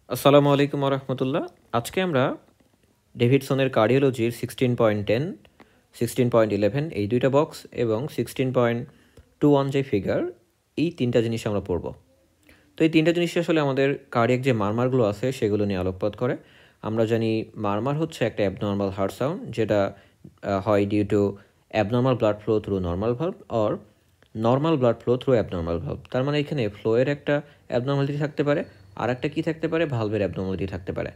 আসসালামু আলাইকুম রহমতুল্লাহ। আজকে আমরা ডেভিডসনের কার্ডিওলজির 16.10, 16.11 এই দুইটা বক্স এবং 16.21 যে ফিগার, এই তিনটা জিনিস আমরা পড়ব। তো এই তিনটা জিনিস আসলে আমাদের কার্ডিয়াক যে মারমারগুলো আছে সেগুলো নিয়ে আলোকপাত করে। আমরা জানি মারমার হচ্ছে একটা অ্যাবনর্মাল হার্ট সাউন্ড, যেটা হয় due to abnormal blood flow through normal valve or normal blood flow through abnormal valve. তার মানে এখানে ফ্লোয়ের একটা অ্যাবনর্মালিটি থাকতে পারে, আর একটা কী থাকতে পারে, ভালভের অ্যাবনর্মালিটি থাকতে পারে।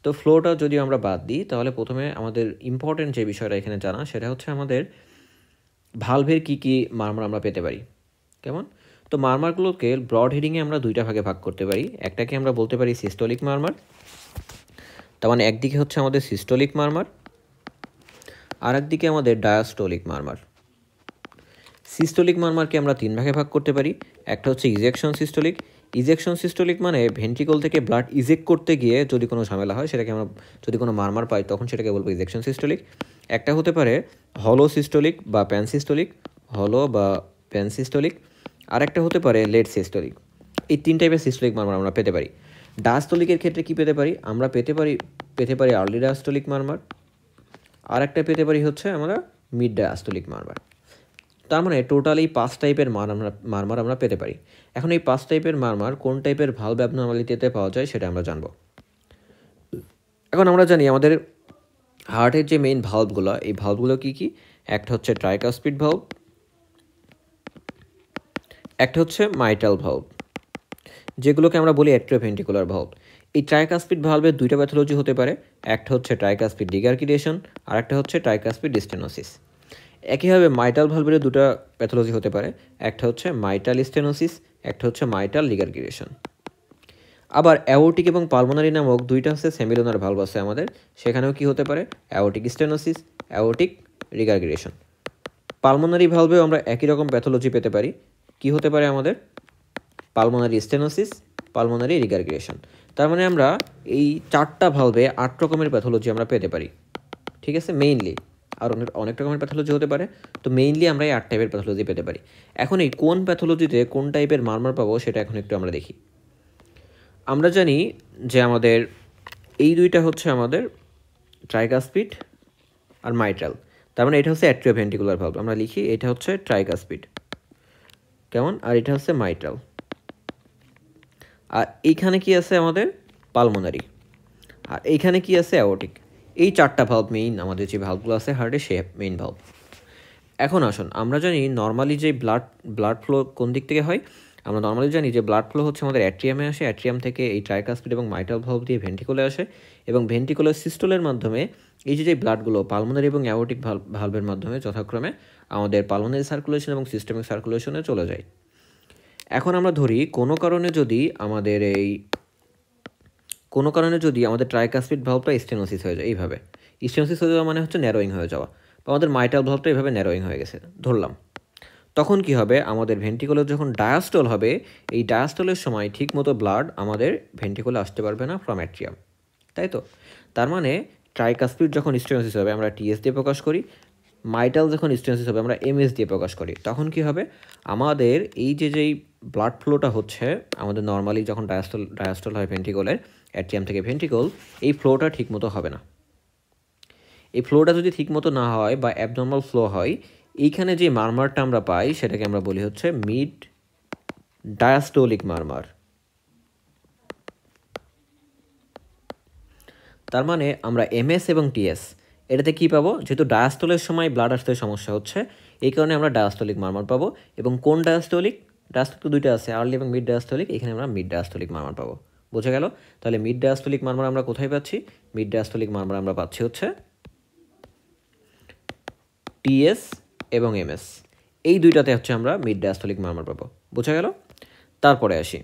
তো ফ্লোটা যদি আমরা বাদ দিই তাহলে প্রথমে আমাদের ইম্পর্টেন্ট যে বিষয়টা এখানে জানা সেটা হচ্ছে আমাদের ভালভের কী কী মারমার আমরা পেতে পারি। কেমন? তো মারমারগুলোকে ব্রড হেডিংয়ে আমরা দুইটা ভাগে ভাগ করতে পারি। একটাকে আমরা বলতে পারি সিস্টোলিক মারমার, তার মানে একদিকে হচ্ছে আমাদের সিস্টোলিক মারমার, আর একদিকে আমাদের ডায়াস্টোলিক মারমার। সিস্টোলিক মারমারকে আমরা তিন ভাগে ভাগ করতে পারি। একটা হচ্ছে ইজেকশন সিস্টোলিক। ইজেকশন সিস্টোলিক মানে ভেন্ট্রিকল থেকে ব্লাড ইজেক্ট করতে গিয়ে যদি কোনো ঝামেলা হয় সেটাকে আমরা, যদি কোনো মারমার পাই তখন সেটাকে বলবো ইজেকশন সিস্টোলিক। একটা হতে পারে হলো সিস্টোলিক বা প্যানসিস্টোলিক, হলো বা প্যানসিস্টোলিক। আর একটা হতে পারে লেড সিস্টোলিক। এই তিন টাইপের সিস্টোলিক মারমার আমরা পেতে পারি। ডায়াস্টোলিকের ক্ষেত্রে কী পেতে পারি? আমরা পেতে পারি আর্লি ডায়াস্টোলিক মারমার, আর একটা পেতে পারি হচ্ছে আমরা মিড ডায়াস্টোলিক মারমার। তার মানে টোটাল এই 5 টাইপের মারমার আমরা পেতে পারি। এখন এই 5 টাইপের মারমার কোন টাইপের ভালভ অ্যাবনর্মালিটিতে পাওয়া যায় সেটা আমরা জানব। এখন আমরা জানি আমাদের হার্টের যে মেইন ভালভগুলো, এই ভালভগুলো কী কী? একটা হচ্ছে ট্রাইকাসপিড ভালভ, একটা হচ্ছে মাইট্রাল ভালভ, যেগুলোকে আমরা বলি অ্যাট্রিওভেন্ট্রিকুলার ভালভ। এই ট্রাইকাসপিড ভালভের দুইটা প্যাথোলজি হতে পারে। একটা হচ্ছে ট্রাইকাসপিড ডিগার্কিডেশন, আর একটা হচ্ছে ট্রাইকাসপিড স্টেনোসিস। একইভাবে মাইটাল ভালভের দুটো প্যাথোলজি হতে পারে। একটা হচ্ছে মাইটাল স্টেনোসিস, একটা হচ্ছে মাইটাল লিগারগিরেশন। আবার অ্যাওর্টিক এবং পালমোনারি নামক দুইটা হচ্ছে সেমিলোনার ভালভ আছে আমাদের, সেখানেও কি হতে পারে? Aortic stenosis, aortic regurgitation. Pulmonary ভালভেও আমরা একই রকম প্যাথোলজি পেতে পারি। কি হতে পারে আমাদের? Pulmonary stenosis, pulmonary regurgitation. তার মানে আমরা এই 4টা ভালভে 8 রকমের প্যাথোলজি আমরা পেতে পারি। ঠিক আছে, মেইনলি আর অনেক রকমের প্যাথোলজি হতে পারে। তো মেইনলি আমরা এই 8 টাইপের প্যাথোলজি পেতে পারি। এখন এই কোন প্যাথোলজিতে কোন টাইপের মারমার পাবো সেটা এখন একটু আমরা দেখি। আমরা জানি যে আমাদের এই দুইটা হচ্ছে আমাদের ট্রাইকাসপিড আর মাইট্রাল। তার মানে এটা হচ্ছে অ্যাট্রিওভেন্ট্রিকুলার ভালভ। আমরা লিখি এটা হচ্ছে ট্রাইকাসপিড, কেমন, আর এটা হচ্ছে মাইট্রাল। আর এইখানে কি আছে আমাদের? পালমোনারি। আর এইখানে কি আছে? অ্যাওর্টিক। এই 4টা ভালভ মেইন আমাদের যে ভালভগুলো আছে হার্টে, সে মেইন ভালভ। এখন আসুন, আমরা জানি নর্মালি যে ব্লাড ফ্লো কোন দিক থেকে হয়। আমরা নর্মালি জানি যে ব্লাড ফ্লো হচ্ছে আমাদের অ্যাট্রিয়ামে আসে, অ্যাট্রিয়াম থেকে এই ট্রাইকাসপিড এবং মাইট্রাল ভালভ দিয়ে ভেন্ট্রিকলে আসে, এবং ভেন্ট্রিকুলার সিস্টোলের মাধ্যমে এই যে ব্লাডগুলো পালমোনারি এবং অ্যাওর্টিক ভালভের মাধ্যমে যথাক্রমে আমাদের পালমোনারি সার্কুলেশন এবং সিস্টেমিক সার্কুলেশনে চলে যায়। এখন আমরা ধরি কোনো কারণে যদি আমাদের ট্রাইকাসপিড ভালভটা স্টেনোসিস হয়ে যায়, এইভাবে স্টেনোসিস হয়ে যাওয়া মানে হচ্ছে ন্যারোয়িং হয়ে যাওয়া, বা আমাদের মাইট্রাল ভালভটা এইভাবে ন্যারোয়িং হয়ে গেছে ধরলাম। তখন কি হবে? আমাদের ভেন্ট্রিকুলার যখন ডায়াস্টল হবে, এই ডায়াস্টলের সময় ঠিকমতো ব্লাড আমাদের ভেন্ট্রিকুলে আসতে পারবে না ফ্রম অ্যাট্রিয়াম, তাই তো? তার মানে ট্রাইকাসপিড যখন স্টেনোসিস হবে আমরা টিএস দিয়ে প্রকাশ করি, মাইটাল যখন স্টেনোসিস হবে আমরা এমএস দিয়ে প্রকাশ করি। তখন কি হবে? আমাদের এই যেই ব্লাড ফ্লোটা হচ্ছে আমাদের নর্মালি যখন ডায়াস্টল হয় ভেন্ট্রিকলের, অ্যাট্রিয়াম থেকে ভেন্ট্রিকল, এই ফ্লোটা ঠিকমতো হবে না। এই ফ্লোটা যদি ঠিকমতো না হয় বা অ্যাবনর্মাল ফ্লো হয়, এইখানে যে মারমারটা আমরা পাই সেটাকে আমরা বলি হচ্ছে মিড ডায়াস্টোলিক মারমার। তার মানে আমরা এমএস এবং টিএস এটাতে কী পাবো? যেহেতু ডায়াস্টোলের সময় ব্লাড আসতে সমস্যা হচ্ছে, এই কারণে আমরা ডায়াস্টোলিক মারমার পাবো। এবং কোন ডায়াস্টোলিক? ডায়াস্টোলিক তো দুইটা আছে, আর্লি এবং মিড ডায়াস্টোলিক। এখানে আমরা মিড ডায়াস্টোলিক মারমার পাবো। বোঝা গেল? তাহলে মিড ডায়াস্টোলিক মারমার আমরা কোথায় পাচ্ছি? মিড ডায়াস্টোলিক মারমার আমরা পাচ্ছি হচ্ছে টিএস এবং এমএস, এই দুইটাতে হচ্ছে আমরা মিড ডায়াস্টোলিক মারমার পাবো। বোঝা গেল? তারপরে আসি,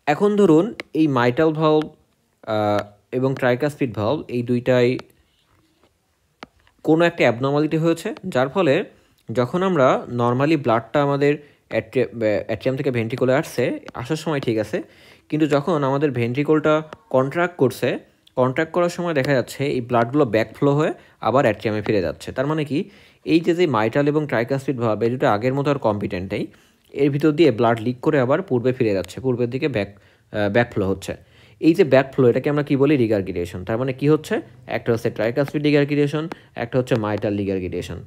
এখন ধরুন এই মাইটাল ভালভ এবং ট্রাইকাসপিড ভালভ এই দুইটাই কোনো একটা অ্যাবনর্মালিটি হয়েছে, যার ফলে যখন আমরা নর্মালি ব্লাডটা আমাদের অ্যাট্রিয়াম থেকে ভেন্ট্রিকলে আসার সময় ঠিক আছে, কিন্তু যখন আমাদের ভেন্ট্রিকলটা কন্ট্রাক্ট করার সময় দেখা যাচ্ছে এই ব্লাডগুলো ব্যাকফ্লো হয়ে আবার অ্যাট্রিয়ামে ফিরে যাচ্ছে। তার মানে কি? এই যে মাইটাল এবং ট্রাইকাসপিড ভালভ এই দুটো আগের মতো আর কম্পিটেন্ট নেই, এর ভিতর দিয়ে ব্লাড লিক করে আবার পূর্বে ফিরে যাচ্ছে, পূর্বের দিকে ব্যাকফ্লো হচ্ছে। এই যে ব্যাকফ্লো এটাকে আমরা কি বলি রিগার্গিটেশন। তার মানে কি হচ্ছে, একটা হচ্ছে ট্রাইকাসপিড রিগার্গিটেশন, একটা হচ্ছে মাইটাল রিগার্গিটেশন।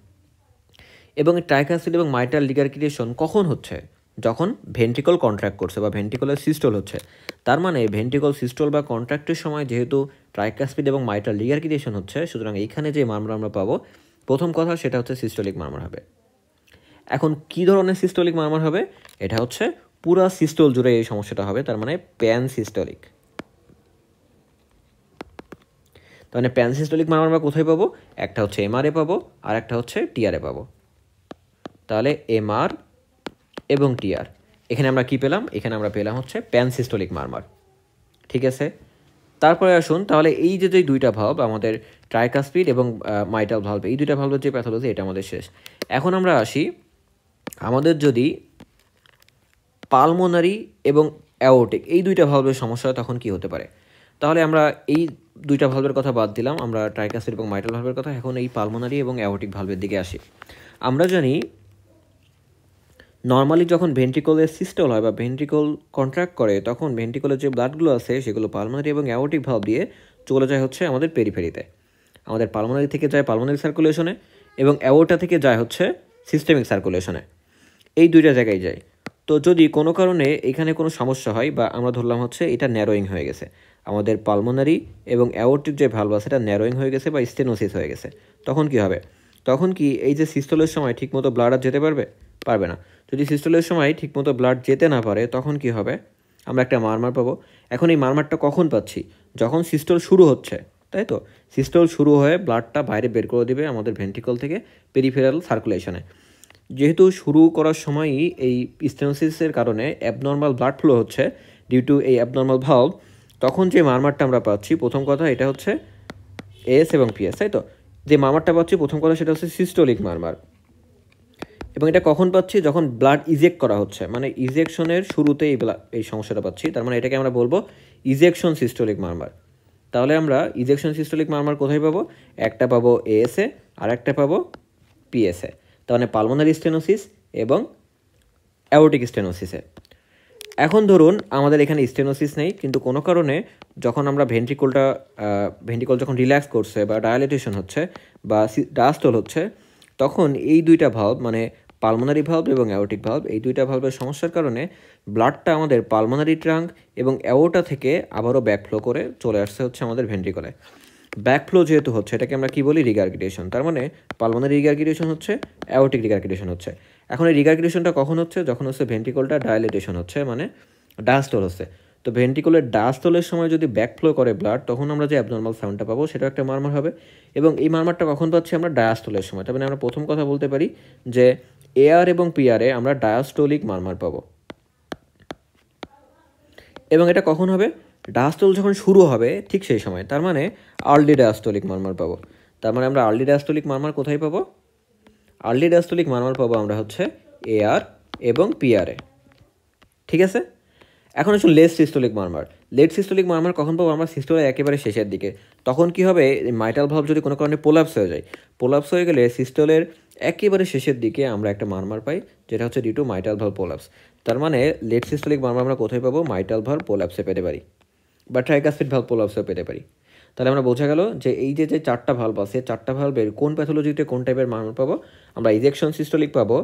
এবং এই ট্রাইকাসপিড এবং মাইটাল রিগার্গিটেশন কখন হচ্ছে, যখন ভেন্ট্রিকল কন্ট্রাক্ট করছে বা ভেন্ট্রিকলের সিস্টল হচ্ছে। তার মানে ভেন্ট্রিকল সিস্টল বা কন্ট্রাক্টের সময় যেহেতু ট্রাইকাসপিড এবং মাইটাল রিগার্গিটেশন হচ্ছে, সুতরাং এইখানে যে মারমার আমরা পাবো প্রথম কথা সেটা হচ্ছে সিস্টোলিক মারমার হবে। এখন কি ধরনের সিস্টোলিক মারমার হবে, এটা হচ্ছে পুরা সিস্টোল জুড়ে এই সমস্যাটা হবে, তার মানে প্যান সিস্টোলিক। তার মানে প্যান সিস্টোলিক মারমার আমরা কোথায় পাবো, একটা হচ্ছে এমআরএ পাবো আর একটা হচ্ছে টিআরএ পাবো। তাহলে এমআর এবং টিআর, এখানে আমরা কি পেলাম, এখানে আমরা পেলাম হচ্ছে প্যান সিস্টোলিক মারমার। ঠিক আছে, তারপরে আসুন তাহলে এই যে দুইটা ভালভ আমাদের ট্রাইকাসপিড এবং মাইটাল ভালভ, এই দুইটা ভালভের যে প্যাথোলজি এটা আমাদের শেষ। এখন আমরা আসি, আমাদের যদি পালমোনারি এবং অ্যাওর্টিক এই দুইটা ভালভের সমস্যা হয় তখন কি হতে পারে। তাহলে আমরা এই দুইটা ভালভের কথা বাদ দিলাম, আমরা ট্রাইকাসপিড এবং মাইটাল ভালভের কথা, এখন এই পালমোনারি এবং অ্যাওর্টিক ভালভের দিকে আসি। আমরা জানি নর্মালি যখন ভেন্ট্রিকলের সিস্টল হয় বা ভেন্ট্রিকল কন্ট্রাক্ট করে তখন ভেন্ট্রিকলের যে ব্লাডগুলো আছে সেগুলো পালমোনারি এবং অ্যাওর্টিক ভালভ দিয়ে চলে যায় হচ্ছে আমাদের পেরিফেরিতে। আমাদের পালমোনারি থেকে যায় পালমোনারি সার্কুলেশনে এবং অ্যাওর্টা থেকে যায় হচ্ছে সিস্টেমিক সার্কুলেশনে, এই দুইটা জায়গায় যায়। তো যদি কোনো কারণে এখানে কোনো সমস্যা হয় বা আমরা ধরলাম হচ্ছে এটা ন্যারোয়িং হয়ে গেছে, আমাদের পালমোনারি এবং অ্যাওর্টিক যে ভালভ আছে এটা ন্যারোয়িং হয়ে গেছে বা স্টেনোসিস হয়ে গেছে, তখন কি হবে, তখন কি এই যে সিস্টলের সময় ঠিকমতো ব্লাড আর যেতে পারবে না। যদি সিস্টলের সময় ঠিকমতো ব্লাড যেতে না পারে তখন কি হবে, আমরা একটা মারমার পাবো। এখন এই মারমারটা কখন পাচ্ছি, যখন সিস্টল শুরু হচ্ছে, তাই তো, সিস্টল শুরু হয়ে ব্লাডটা বাইরে বের করে দেবে আমাদের ভেন্ট্রিকল থেকে পেরিফেরাল সার্কুলেশনে। যেহেতু শুরু করার সময়ই এই স্টেনোসিসের কারণে অ্যাবনর্মাল ব্লাড ফ্লো হচ্ছে ডিউ টু এই অ্যাবনর্মাল ভালভ, তখন যে মারমারটা আমরা পাচ্ছি প্রথম কথা এটা হচ্ছে এস এবং পিএস, তাই তো। যে মারমারটা পাচ্ছি প্রথম কথা সেটা হচ্ছে সিস্টোলিক মারমার। এবং এটা কখন পাচ্ছি, যখন ব্লাড ইজেক্ট করা হচ্ছে, মানে ইজেকশনের শুরুতে এই সমস্যাটা পাচ্ছি, তার মানে এটাকে আমরা বলবো ইজেকশন সিস্টোলিক মারমার। তাহলে আমরা ইজেকশন সিস্টোলিক মারমার কোথায় পাবো, একটা পাবো এএসএ আর একটা পাবো পিএসএ, তার মানে পালমোনারি স্টেনোসিস এবং অ্যাওর্টিক স্টেনোসিসে। এখন ধরুন আমাদের এখানে স্টেনোসিস নেই, কিন্তু কোনো কারণে যখন আমরা ভেন্ট্রিকল যখন রিল্যাক্স করছে বা ডায়ালিটেশন হচ্ছে বা ডায়াস্টল হচ্ছে, তখন এই দুইটা ভালভ মানে পালমোনারি ভালভ এবং অ্যাওর্টিক ভালভ, এই দুইটা ভালভের সমস্যার কারণে ব্লাডটা আমাদের পালমোনারি ট্রাঙ্ক এবং অ্যাওর্টা থেকে আবারও ব্যাকফ্লো করে চলে আসছে হচ্ছে আমাদের ভেন্ট্রিকলে। ব্যাকফ্লো যেহেতু হচ্ছে এটাকে আমরা কি বলি রিগার্গিটেশন, তার মানে পালমোনারি রিগার্গিটেশন হচ্ছে, অ্যাওর্টিক রিগার্গিটেশন হচ্ছে। এখন এই রিগার্গিটেশনটা কখন হচ্ছে, যখন হচ্ছে ভেন্ট্রিকলটা ডায়ালিটেশন হচ্ছে, মানে ডায়াস্টল হচ্ছে। তো ভেন্ট্রিকলের ডায়াস্টলের সময় যদি ব্যাকফ্লো করে ব্লাড, তখন আমরা যে অ্যাবনর্মাল সাউন্ডটা পাবো সেটা একটা মারমার হবে। এবং এই মারমারটা কখন পাচ্ছি, আমরা ডায়াস্টলের সময়। তার মানে আমরা প্রথম কথা বলতে পারি যে এআর এবং পিআরে আমরা ডায়াস্টোলিক মারমার পাবো। এবং এটা কখন হবে, ডায়াস্টল যখন শুরু হবে ঠিক সেই সময়, তার মানে আর্লি ডায়াস্টোলিক মারমার পাবো। তার মানে আমরা আর্লি ডায়াস্টোলিক মারমার কোথায় পাবো, আর্লি ডায়াস্টোলিক মারমার পাবো আমরা হচ্ছে এআর এবং পিআরে। ঠিক আছে, এখন আসুন লেট সিস্টোলিক মারমার। লেট সিস্টোলিক মারমার কখন পাবো, আমরা সিস্টোলের একেবারে শেষের দিকে। তখন কি হবে, মাইটাল ভালভ যদি কোনো কারণে পোলাপস হয়ে যায়, পোলাপস হয়ে গেলে সিস্টোলের একেবারে শেষের দিকে আমরা একটা মারমার পাই, যেটা হচ্ছে due to mitral valve prolapse. তার মানে লেট সিস্টোলিক মারমার আমরা কোথায় পাবো, মাইটাল ভালভ পোলাপসে পেতে পারি বা ট্রাইকাসপিড ভালভ পোলাপসে পেতে পারি। তাহলে আমরা বোঝা গেল যে এই যে চারটা ভালভ আছে, চারটা ভালভের কোন প্যাথোলজিতে কোন টাইপের মারমার পাবো। আমরা ইজেকশন সিস্টোলিক পাবো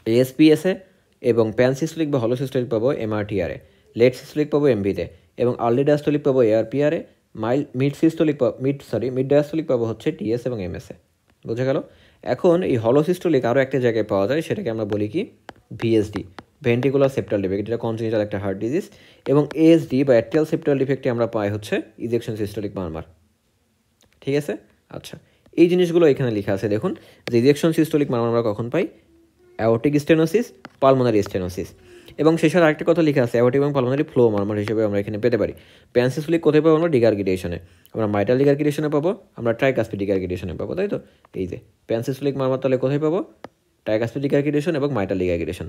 এএসপিএসে, এবং প্যান সিস্টোলিক বা হলো সিস্টোলিক পাবো এমআরটিআরে, লেট সিস্টোলিক পাবো এমভিতে, এবং আর্লি ডায়াস্টোলিক পাবো এআরপিআরে, মিড ডায়াস্টোলিক পাবো হচ্ছে টিএস এবং এমএসএ। বোঝা গেল। এখন এই হলো সিস্টোলিক আরও একটা জায়গায় পাওয়া যায়, সেটাকে আমরা বলি কি ভিএসডি, ভেন্ট্রিকুলার সেপ্টাল ডিফেক্ট, এটা কনজেনিটাল একটা হার্ট ডিজিজ। এবং এএসডি বা অ্যাট্রিয়াল সেপ্টাল ডিফেক্টে আমরা পাই হচ্ছে ইজেকশন সিস্টোলিক মারমার। ঠিক আছে, আচ্ছা এই জিনিসগুলো এখানে লেখা আছে দেখুন, যে ইজেকশন সিস্টোলিক মারমার আমরা কখন পাই, অ্যাওর্টিক স্টেনোসিস, পালমোনারি স্টেনোসিস। এবং শেষের আরেকটা কথা লেখা আছে, অ্যাওর্টিক এবং পালমোনারি ফ্লো মারমার হিসেবে আমরা এখানে পেতে পারি। প্যান সিস্টোলিক কোথায় পাবো, আমরা রিগার্গিটেশনে, আমরা মাইটাল রিগার্গিটেশনে পাবো, আমরা ট্রাইকাসপিড রিগার্গিটেশনে পাবো, তাই তো। এই যে প্যান সিস্টোলিক মারমার তাহলে কোথায় পাবো, ট্রাইকাসপিড রিগার্গিটেশন এবং mitral regurgitation.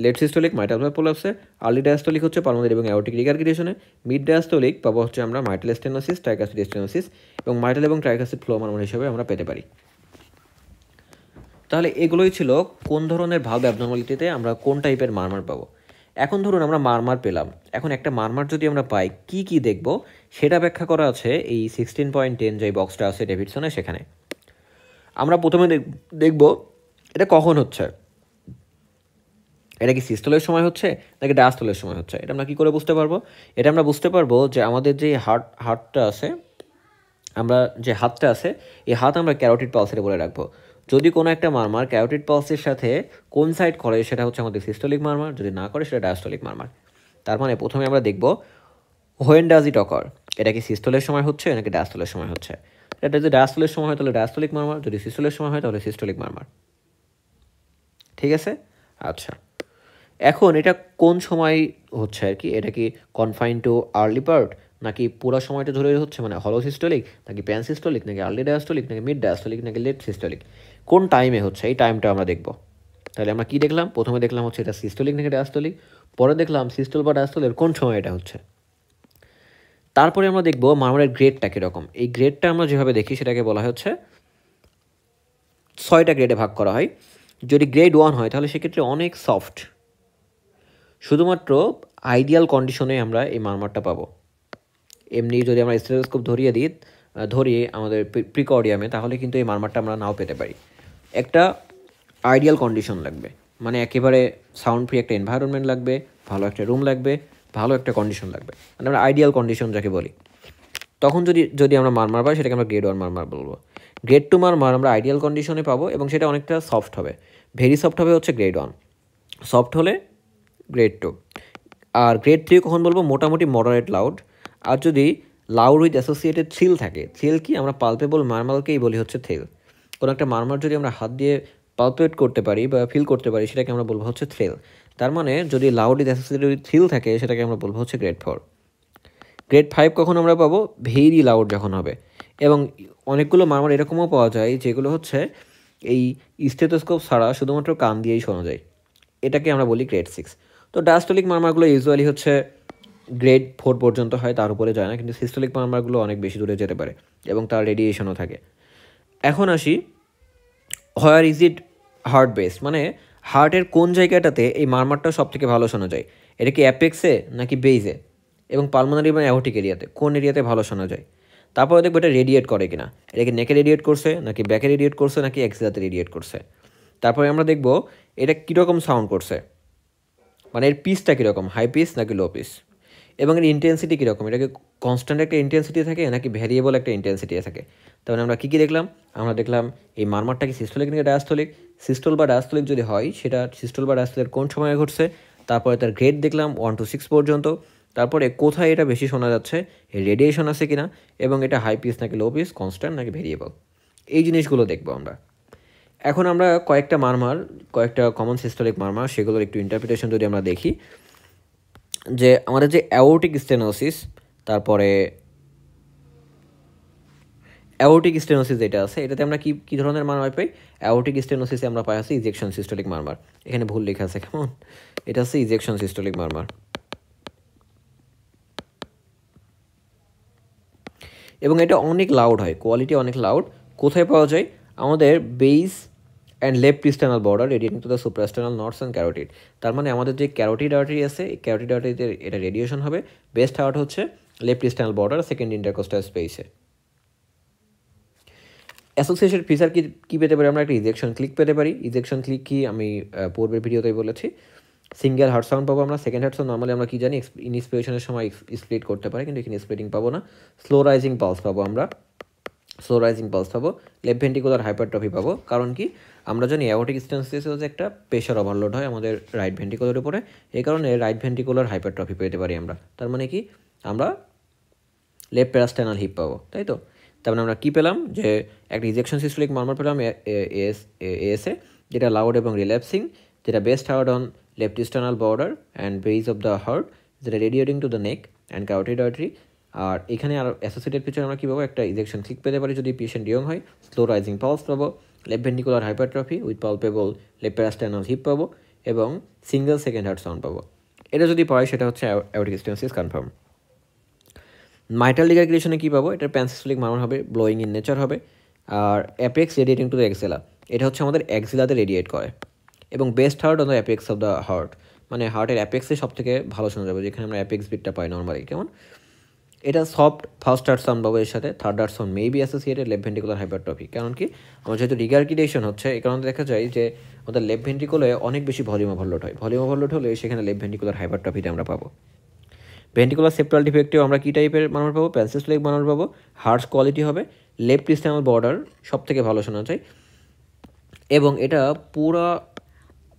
Late systolic mitral valve পোলাপসে, আর্লি ডায়াস্টোলিক হচ্ছে পালমোনারি এবং অ্যাওর্টিক রিগার্গিটেশনে, মিড ডায়াস্টোলিক পাবো হচ্ছে আমরা মাইটাল স্টেনোসিস, ট্রাইকাসপিড স্টেনোসিস, এবং মাইটাল এবং ট্রাইকাসপিড ফ্লো মারমার হিসেবে আমরা পেতে পারি। তাহলে এগুলোই ছিল কোন ধরনের ভালভ অ্যাবনর্মালিটিতে আমরা কোন টাইপের মারমার পাবো। এখন ধরুন আমরা মারমার পেলাম, এখন একটা মারমার যদি আমরা পাই কি কি দেখব সেটা ব্যাখ্যা করা আছে এই 16.10 যে বক্সটা আছে ডেভিডসনে সেখানে। আমরা প্রথমে দেখব এটা কখন হচ্ছে, এটা কি সিস্টোলের সময় হচ্ছে নাকি ডায়াস্টোলের সময় হচ্ছে। এটা আমরা কী করে বুঝতে পারবো? এটা আমরা বুঝতে পারবো যে আমাদের যে হার্টটা আছে, আমরা যে হাতটা আছে এই হাত আমরা ক্যারোটিড পালসের বলে রাখবো। যদি কোনো একটা মারমার ক্যারোটিড পালসের সাথে কোইনসাইড করে সেটা হচ্ছে আমাদের সিস্টোলিক মারমার, যদি না করে সেটা ডায়াস্টোলিক মারমার। তার মানে প্রথমে আমরা দেখব হোয়েন ডাজ ইট অকার, এটা কি সিস্টোলের সময় হচ্ছে নাকি ডায়াস্টোলের সময় হচ্ছে। এটা যদি ডায়াস্টোলের সময় হয় তাহলে ডায়াস্টোলিক মারমার, যদি সিস্টোলের সময় হয় তাহলে সিস্টোলিক মারমার। ঠিক আছে, আচ্ছা এখন এটা কোন সময় হচ্ছে আর কি, এটা কি কনফাইন টু আর্লি পার্ট নাকি পুরো সময়টা ধরে হচ্ছে, মানে হলো সিস্টোলিক নাকি প্যান সিস্টোলিক নাকি আর্লি ডায়াস্টোলিক নাকি মিড ডায়াস্টোলিক নাকি লেট সিস্টোলিক, কোন টাইমে হচ্ছে এই টাইমটা আমরা দেখব। তাহলে আমরা কি দেখলাম? প্রথমে দেখলাম হচ্ছে এটা সিস্টোলিক নাকি ডায়াস্টোলিক, পরে দেখলাম সিস্টোল বা ডায়াস্টোলের কোন সময় এটা হচ্ছে। তারপরে আমরা দেখব মারমারের গ্রেডটা কীরকম। এই গ্রেডটা আমরা যেভাবে দেখি সেটাকে বলা হচ্ছে 6টা গ্রেডে ভাগ করা হয়। যদি গ্রেড 1 হয় তাহলে সেক্ষেত্রে অনেক সফট, শুধুমাত্র আইডিয়াল কন্ডিশনে আমরা এই মারমারটা পাবো। এমনি যদি আমরা স্টেথোস্কোপ ধরিয়ে আমাদের প্রিকর্ডিয়ামে তাহলে কিন্তু এই মারমারটা আমরা নাও পেতে পারি। একটা আইডিয়াল কন্ডিশন লাগবে, মানে একেবারে সাউন্ড ফ্রি একটা এনভায়রনমেন্ট লাগবে, ভালো একটা রুম লাগবে, ভালো একটা কন্ডিশন লাগবে, মানে আমরা আইডিয়াল কন্ডিশন যাকে বলি। তখন যদি আমরা মারমার পাই সেটাকে আমরা গ্রেড 1 মারমার বলবো। গ্রেড 2 মারমার আমরা আইডিয়াল কন্ডিশনে পাবো এবং সেটা অনেকটা সফট হবে। ভেরি সফট হবে হচ্ছে গ্রেড 1, সফট হলে গ্রেড 2। আর গ্রেড 3 কখন বলবো? মোটামুটি মডারেট লাউড। আর যদি লাউড উইথ অ্যাসোসিয়েটেড থ্রিল থাকে, থ্রিল কি আমরা পালপেবল মারমারকেই বলি হচ্ছে থ্রিল। কোনো একটা মারমার যদি আমরা হাত দিয়ে পালপেট করতে পারি বা ফিল করতে পারি সেটাকে আমরা বলবো হচ্ছে থ্রিল। তার মানে যদি loud with associated with thrill থাকে সেটাকে আমরা বলবো হচ্ছে গ্রেড 4। গ্রেড 5 কখন আমরা পাবো? ভেরি লাউড যখন হবে। এবং অনেকগুলো মারমার এরকমও পাওয়া যায় যেগুলো হচ্ছে এই স্টেথোস্কোপ ছাড়া শুধুমাত্র কান দিয়েই শোনা যায়, এটাকে আমরা বলি গ্রেড 6। তো ডায়াস্টোলিক মারমারগুলো ইউজুয়ালি হচ্ছে গ্রেড 4 পর্যন্ত হয়, তার উপরে যায় না, কিন্তু সিস্টোলিক মারমারগুলো অনেক বেশি দূরে যেতে পারে এবং তার রেডিয়েশনও থাকে। এখন আসি where is it heart base, মানে হার্টের কোন জায়গাটাতে এই মারমারটা সব থেকে ভালো শোনা যায়। এটা কি অ্যাপেক্সে নাকি বেইজে, এবং পালমোনারি বা অ্যাওর্টিক এরিয়াতে কোন এরিয়াতে ভালো শোনা যায়। তারপরে দেখবো এটা রেডিয়েট করে কিনা, এটা কি নেকে রেডিয়েট করছে নাকি ব্যাকে রেডিয়েট করছে নাকি এক্সিলাতে রেডিয়েট করছে। তারপরে আমরা দেখবো এটা কীরকম সাউন্ড করছে, মানে এর পিসটা কীরকম, হাই পিস নাকি লো পিস, এবং এর ইন্টেন্সিটি কীরকম, এটাকে কনস্ট্যান্ট একটা ইন্টেন্সিটি থাকে নাকি ভ্যারিয়েবল একটা ইন্টেন্সিটি থাকে। তাহলে আমরা কী কী দেখলাম? আমরা দেখলাম এই মারমারটা কি সিস্টোলিক নাকি ডায়াস্টোলিক, সিস্টোল বা ডায়াস্টোলিক যদি হয় সেটা সিস্টোল বা ডায়াস্টোলের কোন সময়ে ঘটছে। তারপরে তার গ্রেড দেখলাম 1 to 6 পর্যন্ত। তারপরে কোথায় এটা বেশি শোনা যাচ্ছে, এর রেডিয়েশন আছে কিনা, এবং এটা হাই পিস নাকি লো পিস, কনস্ট্যান্ট নাকি ভেরিয়েবল, এই জিনিসগুলো দেখবো আমরা। এখন আমরা কয়েকটা কমন সিস্টোলিক মারমার সেগুলোর একটু ইন্টারপ্রিটেশন যদি আমরা দেখি, যে আমাদের যে অ্যাওর্টিক স্টেনোসিস, তারপরে অ্যাওর্টিক স্টেনোসিস যেটা আছে এটাতে আমরা কী ধরনের মারমার পাই? অ্যাওর্টিক স্টেনোসিসে আমরা পাই আছে ইজেকশন সিস্টোলিক মারমার। এখানে ভুল লেখা আছে, কেমন, এটা হচ্ছে ইজেকশন সিস্টোলিক মারমার। এবং এটা অনেক লাউড হয়, কোয়ালিটি অনেক লাউড। কোথায় পাওয়া যায়? আমাদের base and left parasternal border radiating to the suprasternal notch and carotid. তার মানে আমাদের যে ক্যারোটিড আর্টারি আছে এই ক্যারোটিড আর্টারিতে এটা রেডিয়েশন হবে। বেস্ট হার্ট হচ্ছে left parasternal border, second intercostal স্পেসে। অ্যাসোসিয়েশন ফিচার কী পেতে পারি? আমরা একটা ইজেকশন ক্লিক পেতে পারি। ইজেকশন ক্লিক কি আমি পূর্বের ভিডিওতেই বলেছি। সিঙ্গেল হার্ট সাউন্ড পাবো আমরা। সেকেন্ড হার্ট সাউন্ড নর্মালি আমরা কি জানি ইনস্পিরেশনের সময় স্প্লিট করতে পারি, কিন্তু এখানে স্প্লিটিং পাবো না। স্লো রাইজিং পালস পাবো আমরা, লেফট ভেন্ট্রিকুলার হাইপারট্রফি পাবো। কারণ কি আমরা জানি অ্যাওর্টিক স্টেনোসিসে হচ্ছে একটা প্রেশার ওভারলোড হয় আমাদের রাইট ভেন্ট্রিকুলার উপরে, এই কারণে রাইট ভেন্ট্রিকুলার হাইপারট্রফি পেতে পারি আমরা। তার মানে কি আমরা লেফট প্যারাস্টাইনাল হিপ পাবো, তাই তো। তার মানে আমরা কী পেলাম? যে একটা ইজেকশন সিস্টোলিক মারমার পেলাম এএসএ, যেটা লাউড এবং রিল্যাপসিং, যেটা best heard on left sternal border and base of the heart, যেটা radiating to the neck and carotid artery. আর এখানে আর অ্যাসোসিয়েটেড ফিচার আমরা কী পাবো? একটা ইজেকশন ক্লিক পেতে পারি যদি পেশেন্ট ইয়ং হয়। স্লো রাইজিং পালস পাবো, left ventricular hypertrophy with palpable left parasternal heave পাবো, এবং সিঙ্গেল সেকেন্ড হার্ট সাউন্ড পাবো। এটা যদি পাই সেটা হচ্ছে অ্যাওর্টিক স্টেনোসিস কনফার্ম। মাইটাল ডিগ্রেগেশনে কী পাবো? এটার প্যানসিস্টোলিক মারমার হবে, ব্লোয়িং ইন নেচার হবে। আর apex radiating to the axilla, এটা হচ্ছে আমাদের এক্সিলাতে রেডিয়েট করে। এবং best heard on the apex of the heart, মানে হার্টের অ্যাপেক্সে সব থেকে ভালো শোনা যাবে, যেখানে আমরা অ্যাপেক্স বিটটা পাই নর্মালি। কেমন এটা সফট ফার্স্ট হার্ট সাউন্ড পাবো, এর সাথে third heart sound may be associated left ventricular hypertrophy. কারণ কি, আমার যেহেতু রিগার্গিটেশন হচ্ছে, এই কারণে দেখা যায় যে আমাদের লেফট ভেন্ট্রিকুলে অনেক বেশি ভলিউম ওভারলোড হয়। ভলিউম ওভারলোড হলে সেখানে লেফট ভেন্ট্রিকুলার হাইপারট্রফিটা আমরা পাবো। ভেন্ট্রিকুলার সেপ্টাল ডিফেক্টেও আমরা কী টাইপের মানুষ পাবো? প্যানসিস্টোলিক মানুষ পাবো। হার্টস কোয়ালিটি হবে লেফট ইস্টার্নাল বর্ডার সব থেকে ভালো শোনা যায়, এবং এটা পুরো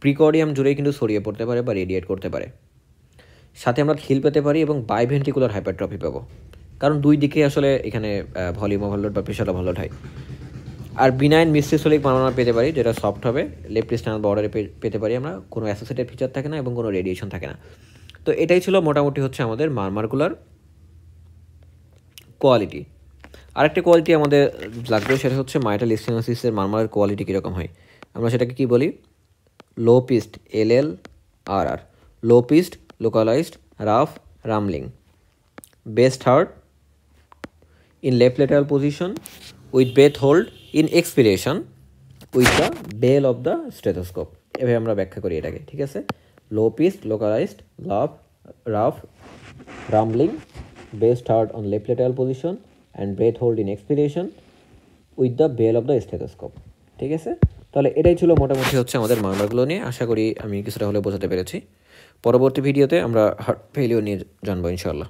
প্রিকর্ডিয়াম জুড়েই কিন্তু ছড়িয়ে পড়তে পারে বা রেডিয়েট করতে পারে। সাথে আমরা খিল পেতে পারি এবং বাইভেন্ট্রিকুলার হাইপারট্রফি পাবো, কারণ দুই দিকে আসলে এখানে ভলিউম ওভারলোড বা প্রেশার ওভারলোড হয়। আর বিনাইন মিসিসোলিক আমরা পেতে পারি, যেটা সফট হবে লেফট ইস্টার্নাল বর্ডারে পেতে পারি আমরা, কোনো অ্যাসোসিয়েটেড ফিচার থাকে না এবং কোনো রেডিয়েশন থাকে না। তো এটাই ছিল মোটামুটি হচ্ছে আমাদের মারমারগুলার কোয়ালিটি। আরেকটা কোয়ালিটি আমাদের লাগবে, সেটা হচ্ছে মাইটাল স্টেনোসিসের মারমারের কোয়ালিটি কীরকম হয়। আমরা সেটাকে কী বলি? Low pitched, LLRR, low pitched, localized, rough, rumbling, best heard in left lateral position with breath hold in expiration with the bell of the stethoscope। এভাবে আমরা ব্যাখ্যা করি এটাকে, ঠিক আছে? Low pitch, localized, rough, rumbling, best heard on left lateral position and breath hold in expiration with the bell of the stethoscope। ঠিক আছে, তাহলে এটাই ছিল মোটামুটি হচ্ছে আমাদের মামলাগুলো নিয়ে। আশা করি আমি কিছুটা হলে বোঝাতে পেরেছি। পরবর্তী ভিডিওতে আমরা হার্ট ফেলিওর নিয়ে জানবো ইনশাআল্লাহ।